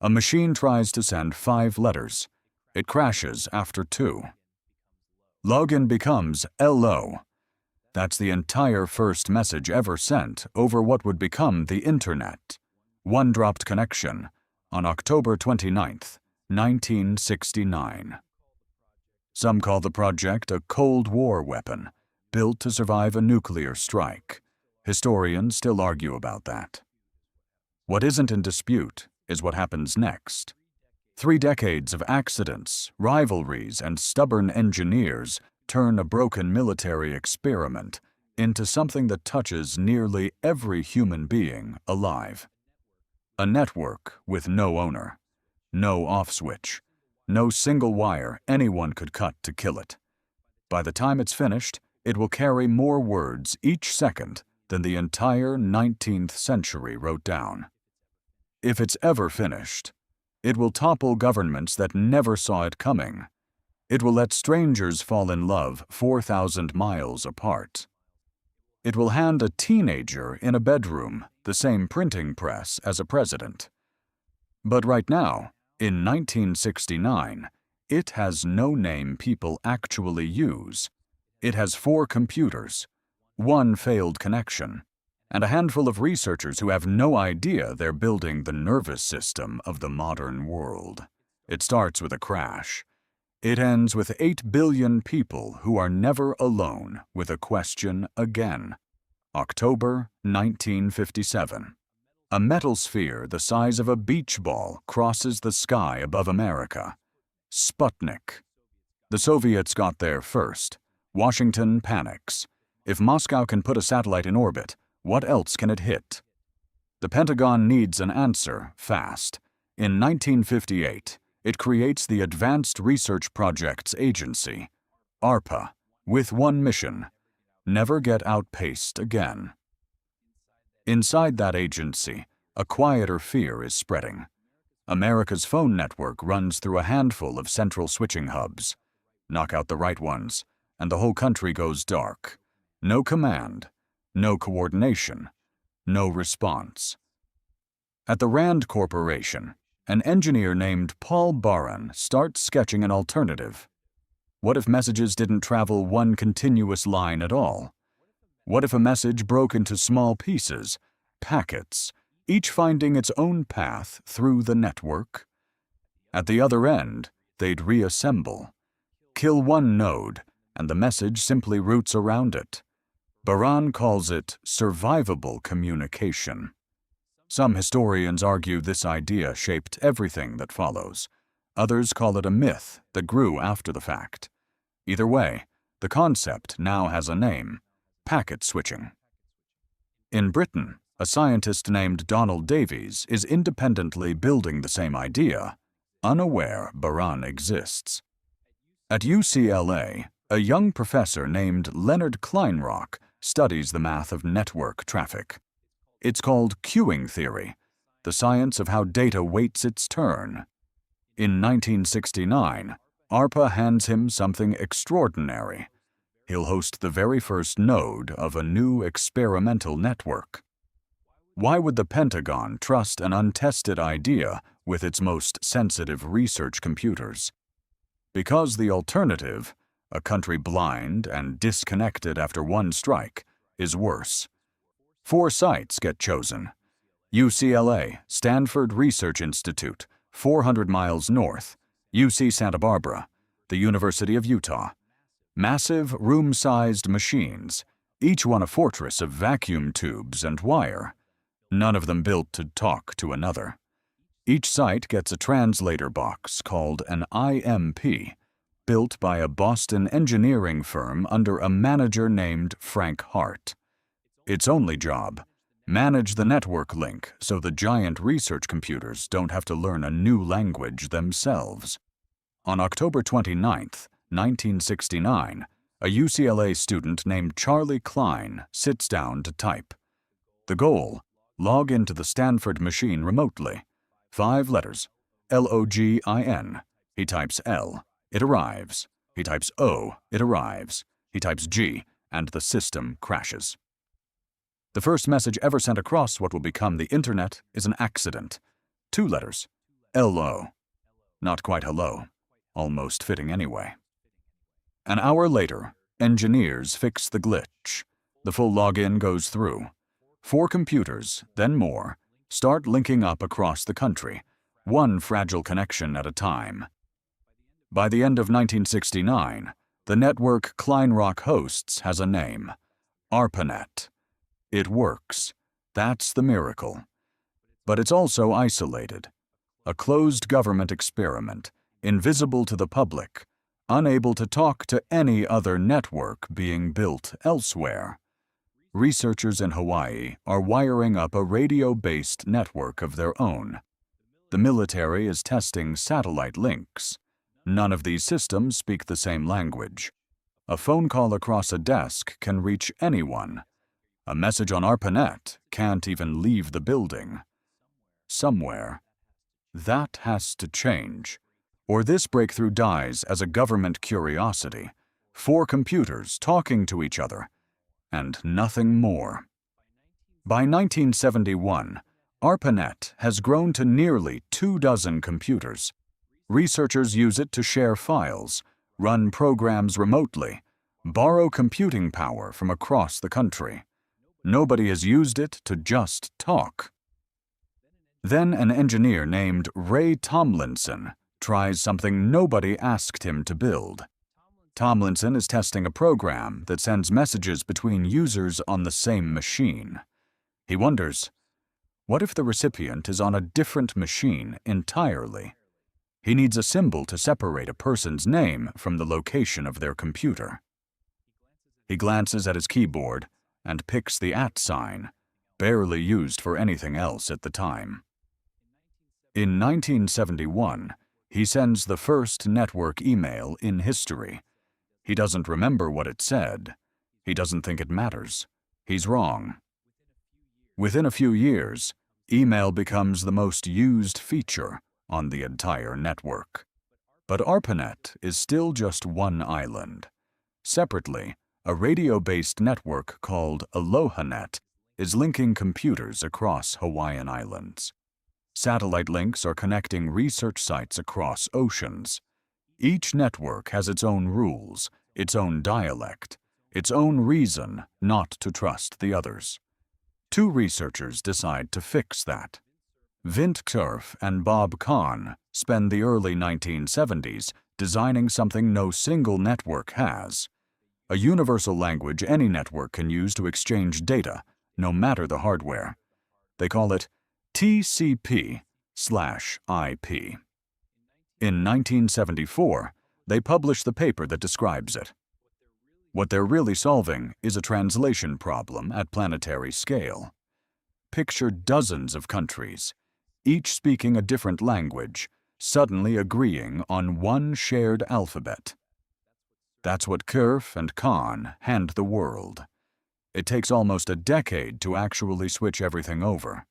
A machine tries to send 5 letters. It crashes after 2. Login becomes LO. That's the entire first message ever sent over what would become the Internet. One dropped connection on October 29th, 1969. Some call the project a Cold War weapon, built to survive a nuclear strike. Historians still argue about that. What isn't in dispute is what happens next. 3 decades of accidents, rivalries, and stubborn engineers turn a broken military experiment into something that touches nearly every human being alive. A network with no owner, no off switch, no single wire anyone could cut to kill it. By the time it's finished, it will carry more words each second than the entire 19th century wrote down. If it's ever finished, it will topple governments that never saw it coming. It will let strangers fall in love 4,000 miles apart. It will hand a teenager in a bedroom the same printing press as a president. But right now, in 1969, it has no name people actually use. It has 4 computers, 1 failed connection, and a handful of researchers who have no idea they're building the nervous system of the modern world. It starts with a crash. It ends with 8 billion people who are never alone with a question again. October 1957. A metal sphere the size of a beach ball crosses the sky above America. Sputnik. The Soviets got there first. Washington panics. If Moscow can put a satellite in orbit, what else can it hit? The Pentagon needs an answer fast. In 1958, it creates the Advanced Research Projects Agency, ARPA, with one mission: never get outpaced again. Inside that agency, a quieter fear is spreading. America's phone network runs through a handful of central switching hubs. Knock out the right ones, and the whole country goes dark. No command, no coordination, no response. At the Rand Corporation, an engineer named Paul Baran starts sketching an alternative. What if messages didn't travel one continuous line at all? What if a message broke into small pieces, packets, each finding its own path through the network? At the other end, they'd reassemble. Kill one node, and the message simply routes around it. Baran calls it survivable communication. Some historians argue this idea shaped everything that follows. Others call it a myth that grew after the fact. Either way, the concept now has a name: packet switching. In Britain, a scientist named Donald Davies is independently building the same idea, unaware Baran exists. At UCLA, a young professor named Leonard Kleinrock studies the math of network traffic. It's called queuing theory, the science of how data waits its turn. In 1969, ARPA hands him something extraordinary. He'll host the very first node of a new experimental network. Why would the Pentagon trust an untested idea with its most sensitive research computers? Because the alternative, a country blind and disconnected after one strike, is worse. 4 sites get chosen: UCLA, Stanford Research Institute, 400 miles north; UC Santa Barbara, the University of Utah. Massive, room-sized machines, each one a fortress of vacuum tubes and wire, none of them built to talk to another. Each site gets a translator box called an IMP, built by a Boston engineering firm under a manager named Frank Hart. Its only job: manage the network link so the giant research computers don't have to learn a new language themselves. On October 29th, 1969, a UCLA student named Charlie Klein sits down to type. The goal: log into the Stanford machine remotely. 5 letters. LOGIN. He types L. It arrives. He types O. It arrives. He types G, and the system crashes. The first message ever sent across what will become the Internet is an accident. 2 letters. LO. Not quite hello, almost fitting anyway. An hour later, engineers fix the glitch. The full login goes through. 4 computers, then more, start linking up across the country, one fragile connection at a time. By the end of 1969, the network Kleinrock hosts has a name: ARPANET. It works. That's the miracle. But it's also isolated. A closed government experiment, invisible to the public, unable to talk to any other network being built elsewhere. Researchers in Hawaii are wiring up a radio-based network of their own. The military is testing satellite links. None of these systems speak the same language. A phone call across a desk can reach anyone. A message on ARPANET can't even leave the building. Somewhere, that has to change, or this breakthrough dies as a government curiosity. 4 computers talking to each other, and nothing more. By 1971, ARPANET has grown to nearly 24 computers. Researchers use it to share files, run programs remotely, borrow computing power from across the country. Nobody has used it to just talk. Then an engineer named Ray Tomlinson tries something nobody asked him to build. Tomlinson is testing a program that sends messages between users on the same machine. He wonders, what if the recipient is on a different machine entirely? He needs a symbol to separate a person's name from the location of their computer. He glances at his keyboard and picks the @ sign, barely used for anything else at the time. In 1971, he sends the first network email in history. He doesn't remember what it said. He doesn't think it matters. He's wrong. Within a few years, email becomes the most used feature on the entire network. But ARPANET is still just one island. Separately, a radio-based network called AlohaNet is linking computers across Hawaiian Islands. Satellite links are connecting research sites across oceans. Each network has its own rules, its own dialect, its own reason not to trust the others. 2 researchers decide to fix that. Vint Cerf and Bob Kahn spend the early 1970s designing something no single network has: a universal language any network can use to exchange data, no matter the hardware. They call it TCP/IP. In 1974, they publish the paper that describes it. What they're really solving is a translation problem at planetary scale. Picture dozens of countries, each speaking a different language, suddenly agreeing on one shared alphabet. That's what Cerf and Kahn hand the world. It takes almost a decade to actually switch everything over.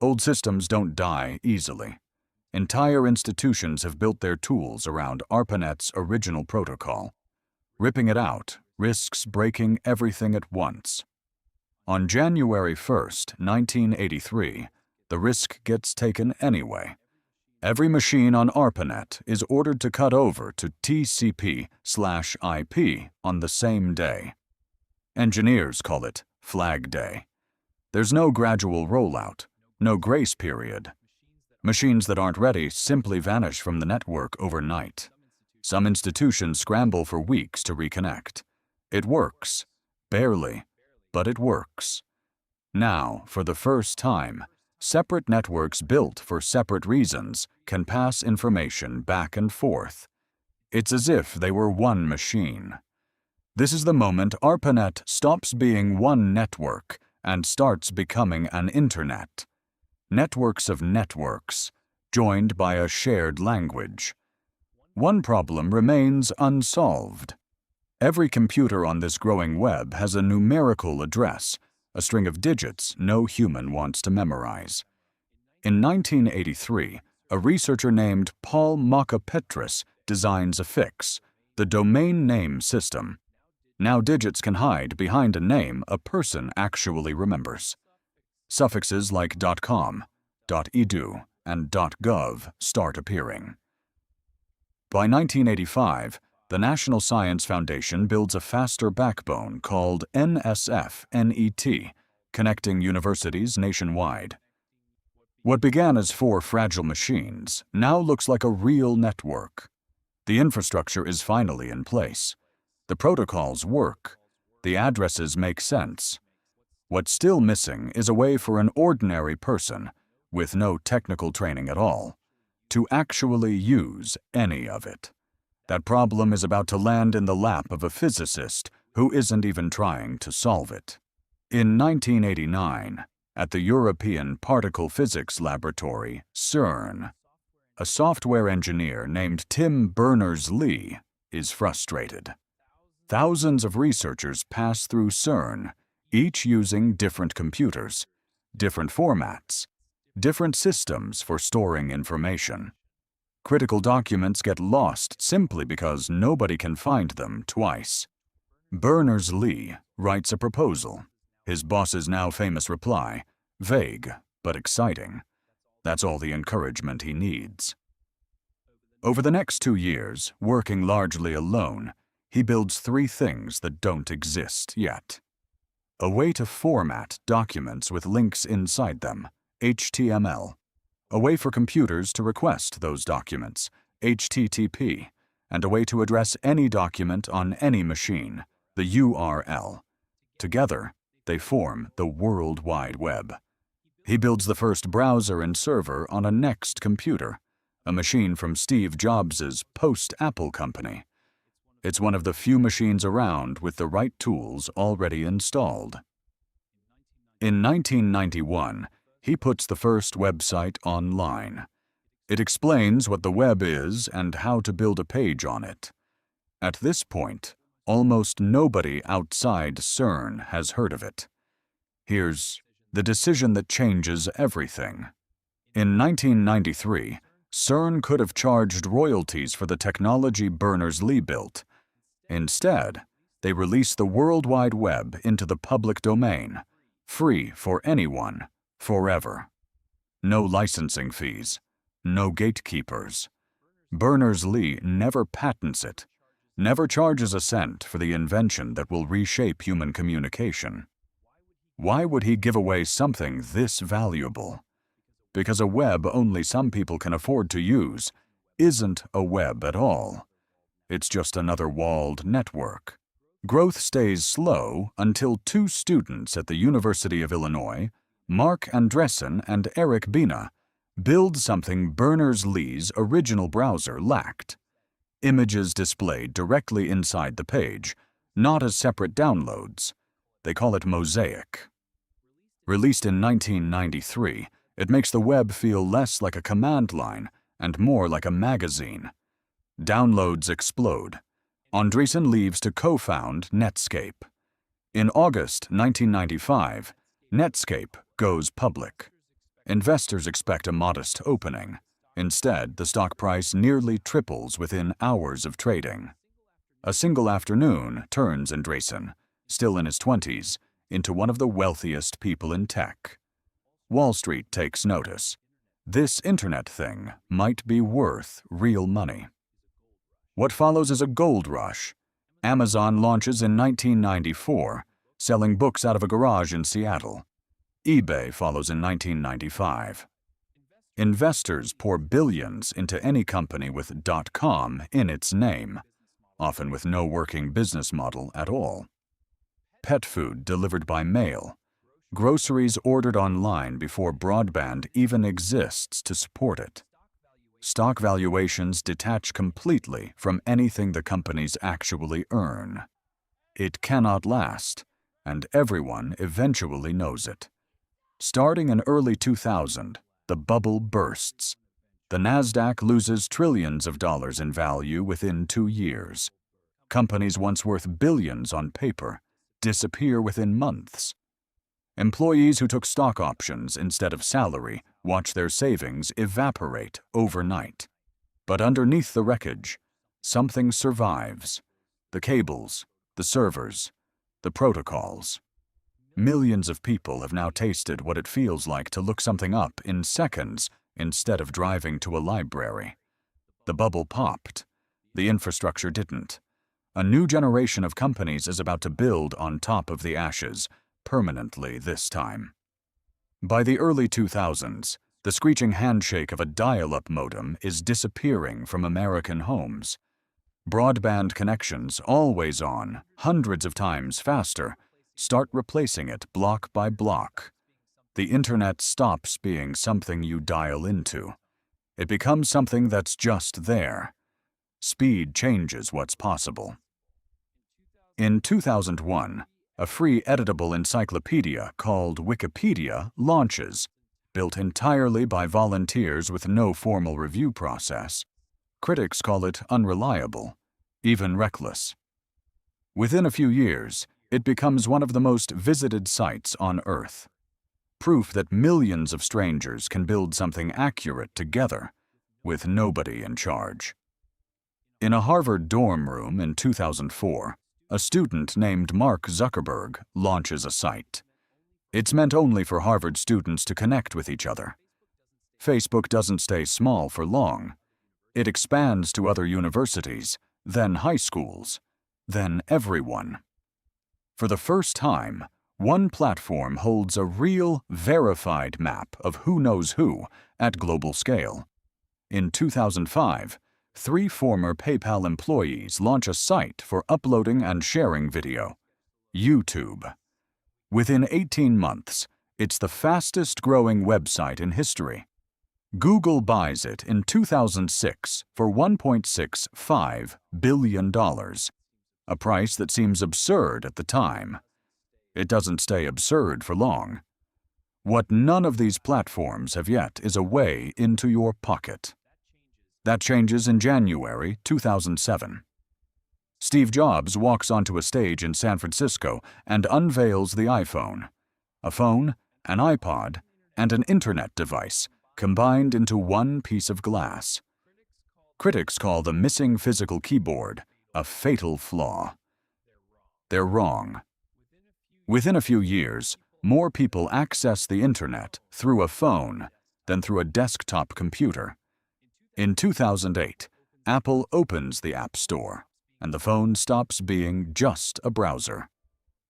Old systems don't die easily. Entire institutions have built their tools around ARPANET's original protocol. Ripping it out risks breaking everything at once. On January 1st, 1983, the risk gets taken anyway. Every machine on ARPANET is ordered to cut over to TCP/IP on the same day. Engineers call it Flag Day. There's no gradual rollout, no grace period. Machines that aren't ready simply vanish from the network overnight. Some institutions scramble for weeks to reconnect. It works. Barely, but it works. Now, for the first time, separate networks built for separate reasons can pass information back and forth. It's as if they were one machine. This is the moment ARPANET stops being one network and starts becoming an internet. Networks of networks, joined by a shared language. One problem remains unsolved. Every computer on this growing web has a numerical address, a string of digits no human wants to memorize. In 1983, a researcher named Paul Makapetris designs a fix, the domain name system. Now digits can hide behind a name a person actually remembers. Suffixes like .com, .edu, and .gov start appearing. By 1985, the National Science Foundation builds a faster backbone called NSF-NET, connecting universities nationwide. What began as 4 fragile machines now looks like a real network. The infrastructure is finally in place. The protocols work. The addresses make sense. What's still missing is a way for an ordinary person, with no technical training at all, to actually use any of it. That problem is about to land in the lap of a physicist who isn't even trying to solve it. In 1989, at the European Particle Physics Laboratory, CERN, a software engineer named Tim Berners-Lee is frustrated. Thousands of researchers pass through CERN, each using different computers, different formats, different systems for storing information. Critical documents get lost simply because nobody can find them twice. Berners-Lee writes a proposal. His boss's now famous reply, vague but exciting. That's all the encouragement he needs. Over the next 2 years, working largely alone, he builds 3 things that don't exist yet. A way to format documents with links inside them, HTML. A way for computers to request those documents, HTTP, and a way to address any document on any machine, the URL. Together, they form the World Wide Web. He builds the first browser and server on a Next computer, a machine from Steve Jobs' post-Apple company. It's one of the few machines around with the right tools already installed. In 1991, he puts the first website online. It explains what the web is and how to build a page on it. At this point, almost nobody outside CERN has heard of it. Here's the decision that changes everything. In 1993, CERN could have charged royalties for the technology Berners-Lee built. Instead, they released the World Wide Web into the public domain, free for anyone, forever. No licensing fees, no gatekeepers. Berners-Lee never patents it, never charges a cent for the invention that will reshape human communication. Why would he give away something this valuable? Because a web only some people can afford to use isn't a web at all. It's just another walled network. Growth stays slow until 2 students at the University of Illinois, Mark Andreessen and Eric Bina, build something Berners-Lee's original browser lacked. Images displayed directly inside the page, not as separate downloads. They call it Mosaic. Released in 1993, it makes the web feel less like a command line and more like a magazine. Downloads explode. Andreessen leaves to co-found Netscape. In August 1995, Netscape goes public. Investors expect a modest opening. Instead, the stock price nearly triples within hours of trading. A single afternoon turns Andreessen, still in his 20s, into one of the wealthiest people in tech. Wall Street takes notice. This internet thing might be worth real money. What follows is a gold rush. Amazon launches in 1994, selling books out of a garage in Seattle. eBay follows in 1995. Investors pour billions into any company with .com in its name, often with no working business model at all. Pet food delivered by mail. Groceries ordered online before broadband even exists to support it. Stock valuations detach completely from anything the companies actually earn. It cannot last, and everyone eventually knows it. Starting in early 2000, the bubble bursts. The Nasdaq loses trillions of dollars in value within 2 years. Companies once worth billions on paper disappear within months. Employees who took stock options instead of salary watch their savings evaporate overnight. But underneath the wreckage, something survives. The cables, the servers, the protocols. Millions of people have now tasted what it feels like to look something up in seconds instead of driving to a library. The bubble popped. The infrastructure didn't. A new generation of companies is about to build on top of the ashes, permanently this time. By the early 2000s, the screeching handshake of a dial-up modem is disappearing from American homes. Broadband connections, always on, hundreds of times faster, start replacing it block by block. The internet stops being something you dial into. It becomes something that's just there. Speed changes what's possible. In 2001, a free editable encyclopedia called Wikipedia launches, built entirely by volunteers with no formal review process. Critics call it unreliable, even reckless. Within a few years, it becomes one of the most visited sites on Earth. Proof that millions of strangers can build something accurate together, with nobody in charge. In a Harvard dorm room in 2004, a student named Mark Zuckerberg launches a site. It's meant only for Harvard students to connect with each other. Facebook doesn't stay small for long. It expands to other universities, then high schools, then everyone. For the first time, one platform holds a real, verified map of who knows who at global scale. In 2005, 3 former PayPal employees launch a site for uploading and sharing video, YouTube. Within 18 months, it's the fastest-growing website in history. Google buys it in 2006 for $1.65 billion, a price that seems absurd at the time. It doesn't stay absurd for long. What none of these platforms have yet is a way into your pocket. That changes in January 2007. Steve Jobs walks onto a stage in San Francisco and unveils the iPhone, a phone, an iPod, and an internet device combined into one piece of glass. Critics call the missing physical keyboard a fatal flaw. They're wrong. Within a few years, more people access the internet through a phone than through a desktop computer. In 2008, Apple opens the App Store, and the phone stops being just a browser.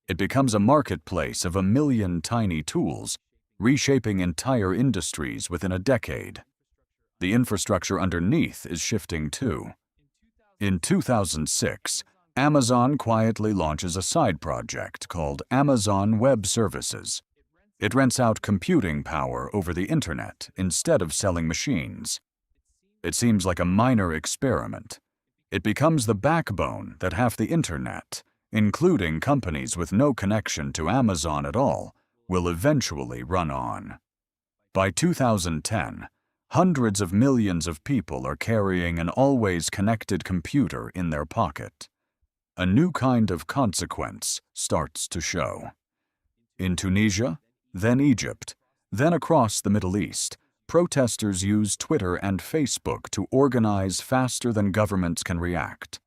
It becomes a marketplace of a million tiny tools, reshaping entire industries within a decade. The infrastructure underneath is shifting too. In 2006, Amazon quietly launches a side project called Amazon Web Services. It rents out computing power over the internet instead of selling machines. It seems like a minor experiment. It becomes the backbone that half the internet, including companies with no connection to Amazon at all, will eventually run on. By 2010, hundreds of millions of people are carrying an always connected computer in their pocket. A new kind of consequence starts to show. In Tunisia, then Egypt, then across the Middle East, protesters use Twitter and Facebook to organize faster than governments can react.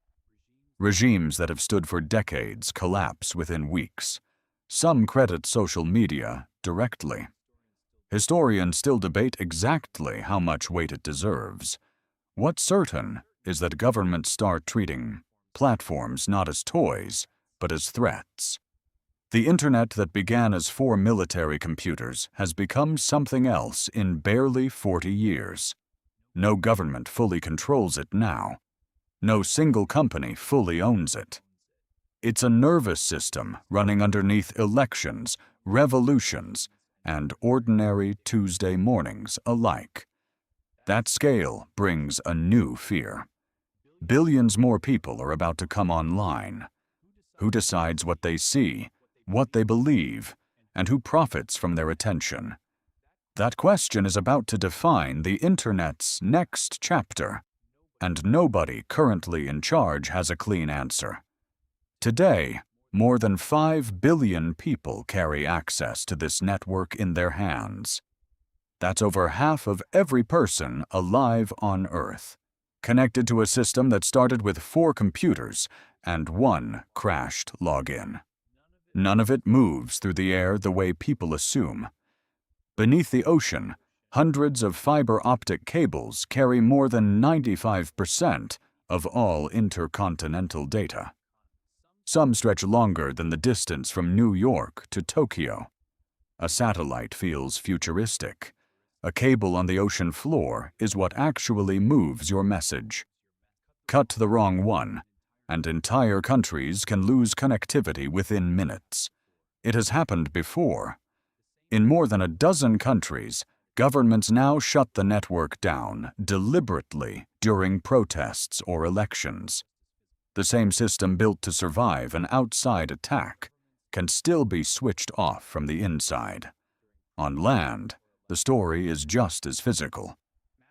Regimes that have stood for decades collapse within weeks. Some credit social media directly. Historians still debate exactly how much weight it deserves. What's certain is that governments start treating platforms not as toys, but as threats. The internet that began as 4 military computers has become something else in barely 40 years. No government fully controls it now. No single company fully owns it. It's a nervous system running underneath elections, revolutions, and ordinary Tuesday mornings alike. That scale brings a new fear. Billions more people are about to come online. Who decides what they see, what they believe, and who profits from their attention? That question is about to define the Internet's next chapter, and nobody currently in charge has a clean answer. Today, more than 5 billion people carry access to this network in their hands. That's over half of every person alive on Earth, connected to a system that started with 4 computers and 1 crashed login. None of it moves through the air the way people assume. Beneath the ocean, Hundreds of fiber optic cables carry more than 95% of all intercontinental data. Some stretch longer than the distance from New York to Tokyo. A satellite feels futuristic. A cable on the ocean floor is what actually moves your message. Cut the wrong one, and entire countries can lose connectivity within minutes. It has happened before. In more than a dozen countries, governments now shut the network down deliberately during protests or elections. The same system built to survive an outside attack can still be switched off from the inside. On land, the story is just as physical.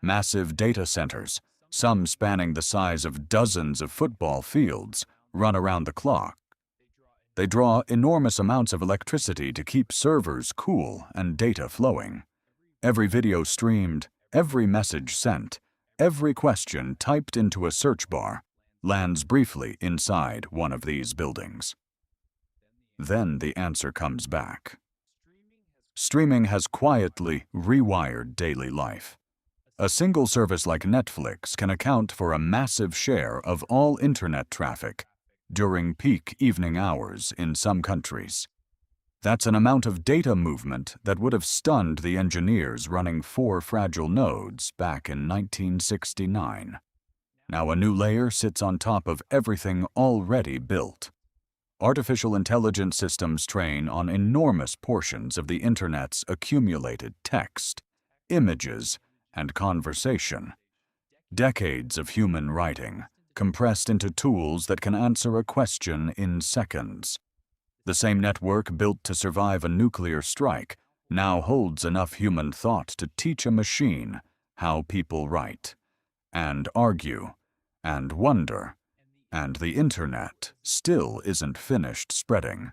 Massive data centers, some spanning the size of dozens of football fields, run around the clock. They draw enormous amounts of electricity to keep servers cool and data flowing. Every video streamed, every message sent, every question typed into a search bar lands briefly inside one of these buildings. Then the answer comes back. Streaming has quietly rewired daily life. A single service like Netflix can account for a massive share of all internet traffic during peak evening hours in some countries. That's an amount of data movement that would have stunned the engineers running 4 fragile nodes back in 1969. Now a new layer sits on top of everything already built. Artificial intelligence systems train on enormous portions of the Internet's accumulated text, images, and conversation. Decades of human writing, compressed into tools that can answer a question in seconds. The same network built to survive a nuclear strike now holds enough human thought to teach a machine how people write, and argue, and wonder, and the Internet still isn't finished spreading.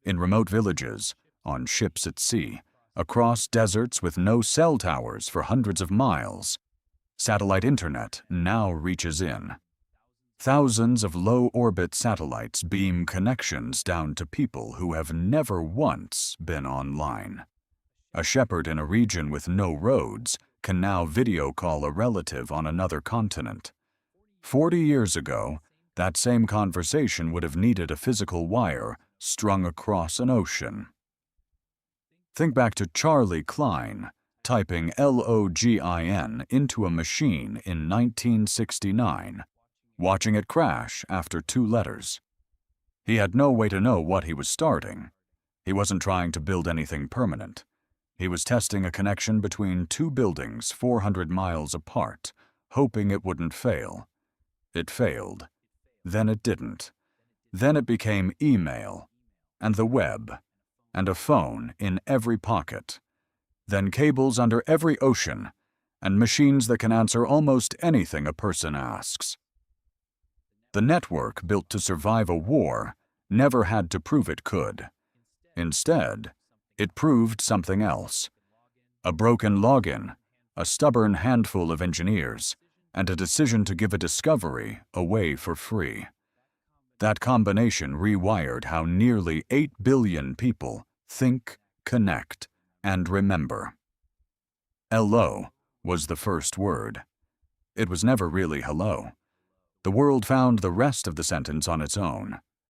In remote villages, on ships at sea, across deserts with no cell towers for hundreds of miles, satellite Internet now reaches in. Thousands of low-orbit satellites beam connections down to people who have never once been online. A shepherd in a region with no roads can now video call a relative on another continent. 40 years ago, that same conversation would have needed a physical wire strung across an ocean. Think back to Charlie Klein typing login into a machine in 1969, watching it crash after 2 letters. He had no way to know what he was starting. He wasn't trying to build anything permanent. He was testing a connection between 2 buildings 400 miles apart, hoping it wouldn't fail. It failed. Then it didn't. Then it became email, and the web, and a phone in every pocket. Then cables under every ocean, and machines that can answer almost anything a person asks. The network built to survive a war never had to prove it could. Instead, it proved something else. A broken login, a stubborn handful of engineers, and a decision to give a discovery away for free. That combination rewired how nearly 8 billion people think, connect, and remember. Hello was the first word. It was never really hello. The world found the rest of the sentence on its own.